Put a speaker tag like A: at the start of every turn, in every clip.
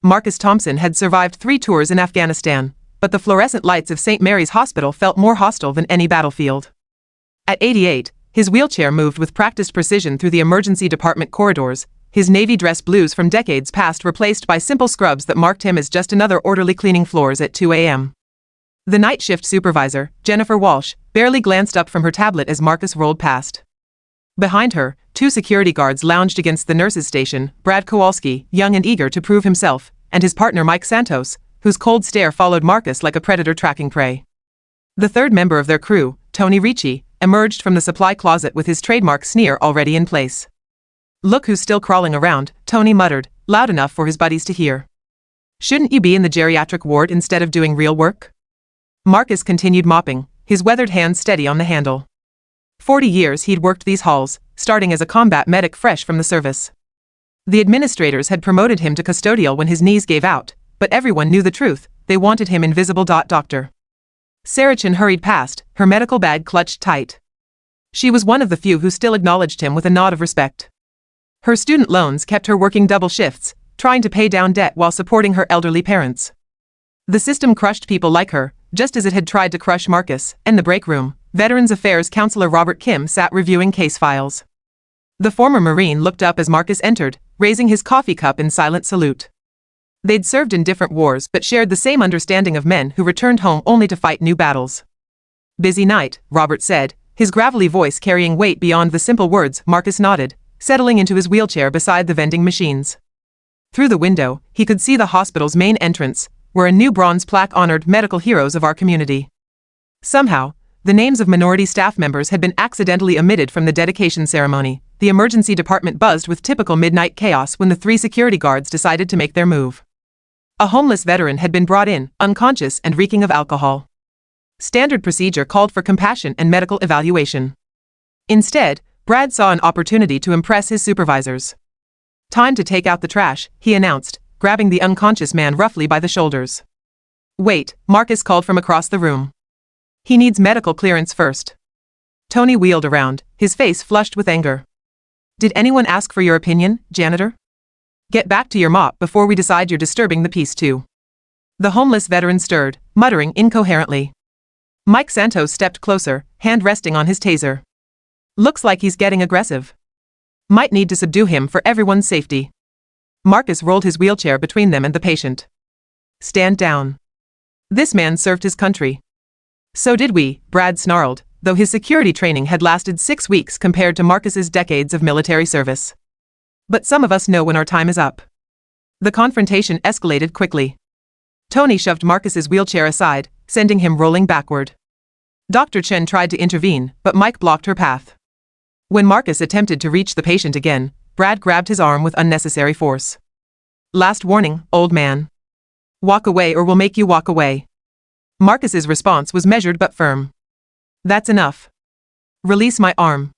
A: Marcus Thompson had survived 3 tours in Afghanistan, but the fluorescent lights of St. Mary's Hospital felt more hostile than any battlefield. At 88, his wheelchair moved with practiced precision through the emergency department corridors, his navy dress blues from decades past replaced by simple scrubs that marked him as just another orderly cleaning floors at 2 a.m. The night shift supervisor, Jennifer Walsh, barely glanced up from her tablet as Marcus rolled past. Behind her, 2 security guards lounged against the nurses' station, Brad Kowalski, young and eager to prove himself, and his partner Mike Santos, whose cold stare followed Marcus like a predator tracking prey. The third member of their crew, Tony Ricci, emerged from the supply closet with his trademark sneer already in place. "Look who's still crawling around," Tony muttered, loud enough for his buddies to hear. "Shouldn't you be in the geriatric ward instead of doing real work?" Marcus continued mopping, his weathered hands steady on the handle. 40 years he'd worked these halls, starting as a combat medic fresh from the service. The administrators had promoted him to custodial when his knees gave out, but everyone knew the truth, they wanted him invisible. Doctor Sarah Chin hurried past, her medical bag clutched tight. She was one of the few who still acknowledged him with a nod of respect. Her student loans kept her working double shifts, trying to pay down debt while supporting her elderly parents. The system crushed people like her, just as it had tried to crush Marcus. In the break room, Veterans Affairs Counselor Robert Kim sat reviewing case files. The former Marine looked up as Marcus entered, raising his coffee cup in silent salute. They'd served in different wars but shared the same understanding of men who returned home only to fight new battles. "Busy night," Robert said, his gravelly voice carrying weight beyond the simple words. Marcus nodded, settling into his wheelchair beside the vending machines. Through the window, he could see the hospital's main entrance, where a new bronze plaque honored medical heroes of our community. Somehow, the names of minority staff members had been accidentally omitted from the dedication ceremony. The emergency department buzzed with typical midnight chaos when the 3 security guards decided to make their move. A homeless veteran had been brought in, unconscious and reeking of alcohol. Standard procedure called for compassion and medical evaluation. Instead, Brad saw an opportunity to impress his supervisors. "Time to take out the trash," he announced, grabbing the unconscious man roughly by the shoulders. "Wait," Marcus called from across the room. "He needs medical clearance first." Tony wheeled around, his face flushed with anger. "Did anyone ask for your opinion, janitor? Get back to your mop before we decide you're disturbing the peace too." The homeless veteran stirred, muttering incoherently. Mike Santos stepped closer, hand resting on his taser. "Looks like he's getting aggressive. Might need to subdue him for everyone's safety." Marcus rolled his wheelchair between them and the patient. "Stand down. This man served his country." "So did we," Brad snarled, though his security training had lasted 6 weeks compared to Marcus's decades of military service. "But some of us know when our time is up." The confrontation escalated quickly. Tony shoved Marcus's wheelchair aside, sending him rolling backward. Dr. Chen tried to intervene, but Mike blocked her path. When Marcus attempted to reach the patient again, Brad grabbed his arm with unnecessary force. "Last warning, old man. Walk away or we'll make you walk away." Marcus's response was measured but firm. "That's enough. Release my arm."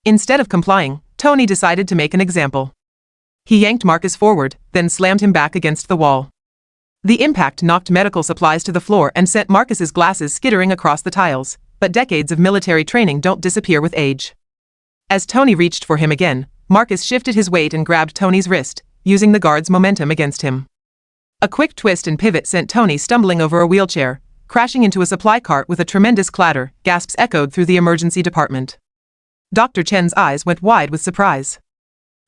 A: Instead of complying, Tony decided to make an example. He yanked Marcus forward, then slammed him back against the wall. The impact knocked medical supplies to the floor and sent Marcus's glasses skittering across the tiles, but decades of military training don't disappear with age. As Tony reached for him again, Marcus shifted his weight and grabbed Tony's wrist, using the guard's momentum against him. A quick twist and pivot sent Tony stumbling over a wheelchair, crashing into a supply cart with a tremendous clatter. Gasps echoed through the emergency department. Dr. Chen's eyes went wide with surprise.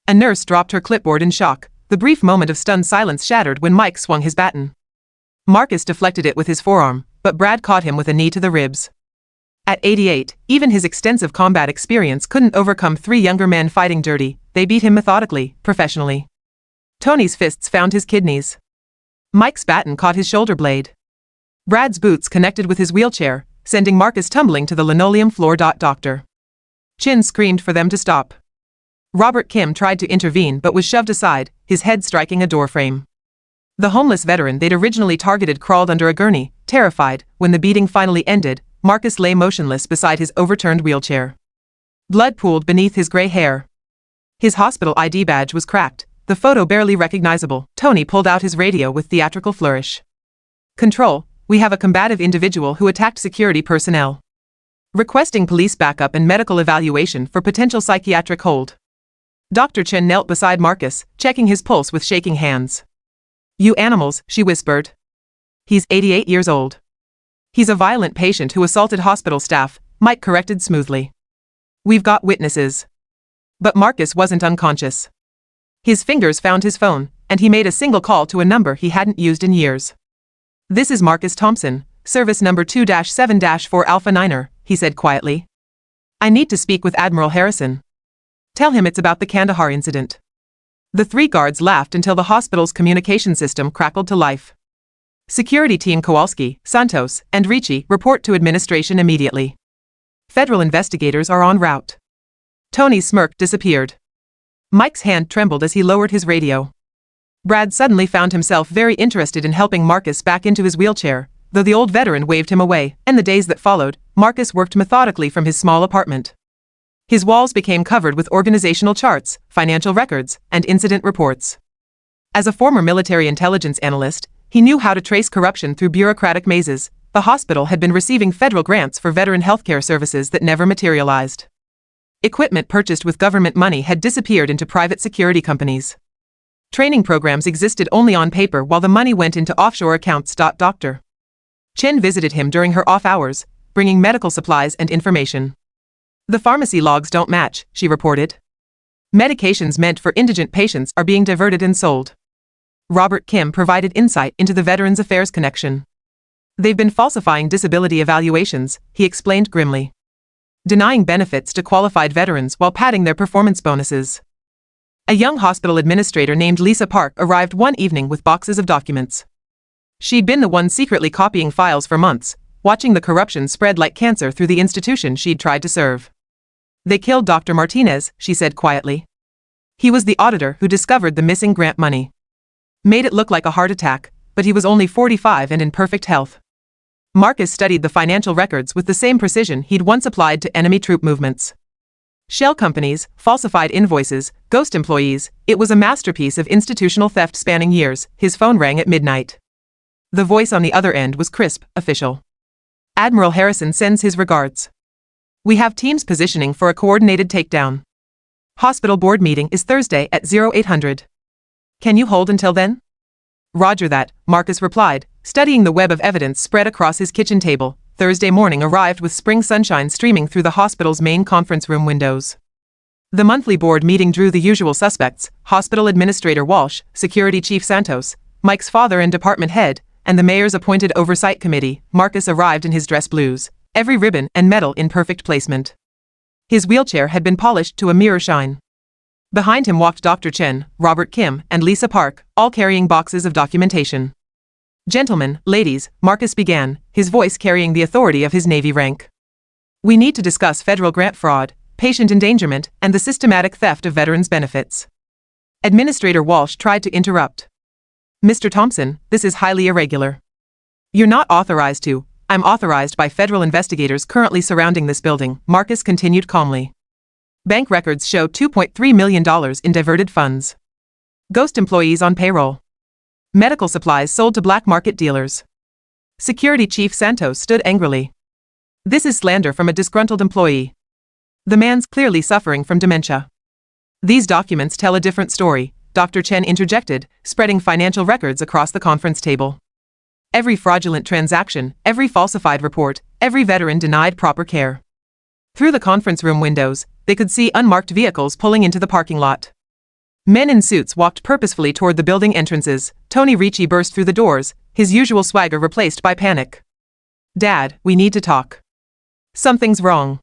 A: A nurse dropped her clipboard in shock. The brief moment of stunned silence shattered when Mike swung his baton. Marcus deflected it with his forearm, but Brad caught him with a knee to the ribs. At 88, even his extensive combat experience couldn't overcome 3 younger men fighting dirty. They beat him methodically, professionally. Tony's fists found his kidneys. Mike's baton caught his shoulder blade. Brad's boots connected with his wheelchair, sending Marcus tumbling to the linoleum floor. Dr. Chin screamed for them to stop. Robert Kim tried to intervene but was shoved aside, his head striking a doorframe. The homeless veteran they'd originally targeted crawled under a gurney, terrified. When the beating finally ended, Marcus lay motionless beside his overturned wheelchair. Blood pooled beneath his gray hair. His hospital ID badge was cracked, the photo barely recognizable. Tony pulled out his radio with theatrical flourish. "Control, we have a combative individual who attacked security personnel. Requesting police backup and medical evaluation for potential psychiatric hold." Dr. Chen knelt beside Marcus, checking his pulse with shaking hands. You animals, she whispered. He's 88 years old. He's a violent patient who assaulted hospital staff, Mike corrected smoothly. We've got witnesses. But Marcus wasn't unconscious. His fingers found his phone, and he made a single call to a number he hadn't used in years. This is Marcus Thompson, service number 2-7-4 Alpha Niner, he said quietly. I need to speak with Admiral Harrison. Tell him it's about the Kandahar incident. The three guards laughed until the hospital's communication system crackled to life. Security team Kowalski, Santos, and Ricci report to administration immediately. Federal investigators are en route. Tony's smirk disappeared. Mike's hand trembled as he lowered his radio. Brad suddenly found himself very interested in helping Marcus back into his wheelchair, though the old veteran waved him away. In the days that followed, Marcus worked methodically from his small apartment. His walls became covered with organizational charts, financial records, and incident reports. As a former military intelligence analyst, he knew how to trace corruption through bureaucratic mazes. The hospital had been receiving federal grants for veteran healthcare services that never materialized. Equipment purchased with government money had disappeared into private security companies. Training programs existed only on paper while the money went into offshore accounts. Dr. Chen visited him during her off hours, bringing medical supplies and information. The pharmacy logs don't match, she reported. Medications meant for indigent patients are being diverted and sold. Robert Kim provided insight into the Veterans Affairs connection. They've been falsifying disability evaluations, he explained grimly. Denying benefits to qualified veterans while padding their performance bonuses. A young hospital administrator named Lisa Park arrived one evening with boxes of documents. She'd been the one secretly copying files for months, watching the corruption spread like cancer through the institution she'd tried to serve. They killed Dr. Martinez, she said quietly. He was the auditor who discovered the missing grant money. Made it look like a heart attack, but he was only 45 and in perfect health. Marcus studied the financial records with the same precision he'd once applied to enemy troop movements. Shell companies, falsified invoices, ghost employees, it was a masterpiece of institutional theft spanning years. His phone rang at midnight. The voice on the other end was crisp, official. Admiral Harrison sends his regards. We have teams positioning for a coordinated takedown. Hospital board meeting is Thursday at 0800. Can you hold until then? Roger that, Marcus replied, studying the web of evidence spread across his kitchen table. Thursday morning arrived with spring sunshine streaming through the hospital's main conference room windows. The monthly board meeting drew the usual suspects: Hospital Administrator Walsh, Security Chief Santos, Mike's father and department head, and the mayor's appointed oversight committee. Marcus arrived in his dress blues, every ribbon and medal in perfect placement. His wheelchair had been polished to a mirror shine. Behind him walked Dr. Chen, Robert Kim, and Lisa Park, all carrying boxes of documentation. Gentlemen, ladies, Marcus began, his voice carrying the authority of his Navy rank. We need to discuss federal grant fraud, patient endangerment, and the systematic theft of veterans' benefits. Administrator Walsh tried to interrupt. Mr. Thompson, this is highly irregular. You're not authorized to. I'm authorized by federal investigators currently surrounding this building, Marcus continued calmly. Bank records show $2.3 million in diverted funds. Ghost employees on payroll. Medical supplies sold to black market dealers. Security Chief Santos stood angrily. This is slander from a disgruntled employee. The man's clearly suffering from dementia. These documents tell a different story, Dr. Chen interjected, spreading financial records across the conference table. Every fraudulent transaction, every falsified report, every veteran denied proper care. Through the conference room windows, they could see unmarked vehicles pulling into the parking lot. Men in suits walked purposefully toward the building entrances. Tony Ricci burst through the doors, his usual swagger replaced by panic. Dad, we need to talk. Something's wrong.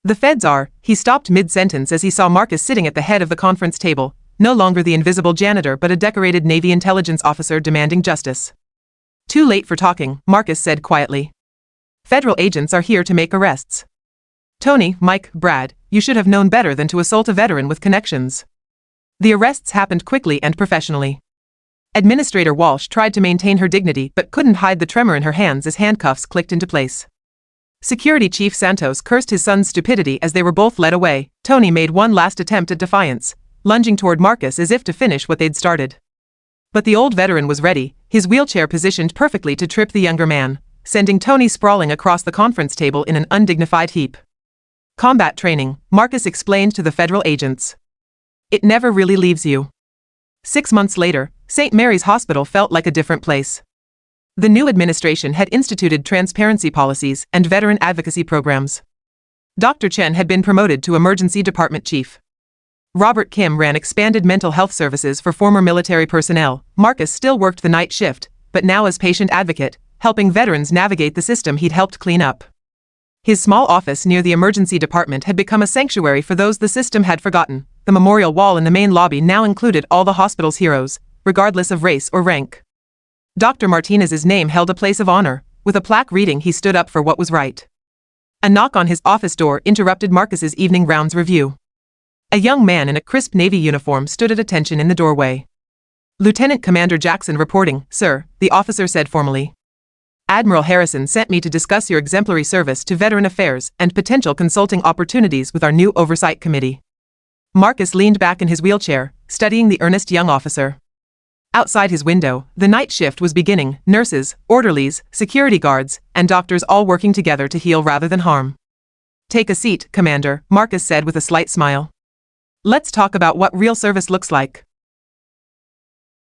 A: The feds are. He stopped mid-sentence as he saw Marcus sitting at the head of the conference table, no longer the invisible janitor but a decorated Navy intelligence officer demanding justice. Too late for talking, Marcus said quietly. Federal agents are here to make arrests. Tony, Mike, Brad, you should have known better than to assault a veteran with connections. The arrests happened quickly and professionally. Administrator Walsh tried to maintain her dignity but couldn't hide the tremor in her hands as handcuffs clicked into place. Security Chief Santos cursed his son's stupidity as they were both led away. Tony made one last attempt at defiance, lunging toward Marcus as if to finish what they'd started. But the old veteran was ready, his wheelchair positioned perfectly to trip the younger man, sending Tony sprawling across the conference table in an undignified heap. Combat training, Marcus explained to the federal agents. It never really leaves you. 6 months later, St. Mary's Hospital felt like a different place. The new administration had instituted transparency policies and veteran advocacy programs. Dr. Chen had been promoted to emergency department chief. Robert Kim ran expanded mental health services for former military personnel. Marcus still worked the night shift, but now as patient advocate, helping veterans navigate the system he'd helped clean up. His small office near the emergency department had become a sanctuary for those the system had forgotten. The memorial wall in the main lobby now included all the hospital's heroes, regardless of race or rank. Dr. Martinez's name held a place of honor. With a plaque reading he stood up for what was right. A knock on his office door interrupted Marcus's evening rounds review. A young man in a crisp Navy uniform stood at attention in the doorway. Lieutenant Commander Jackson reporting, sir, the officer said formally. Admiral Harrison sent me to discuss your exemplary service to veteran affairs and potential consulting opportunities with our new oversight committee. Marcus leaned back in his wheelchair, studying the earnest young officer. Outside his window, the night shift was beginning, nurses, orderlies, security guards, and doctors all working together to heal rather than harm. Take a seat, Commander, Marcus said with a slight smile. Let's talk about what real service looks like.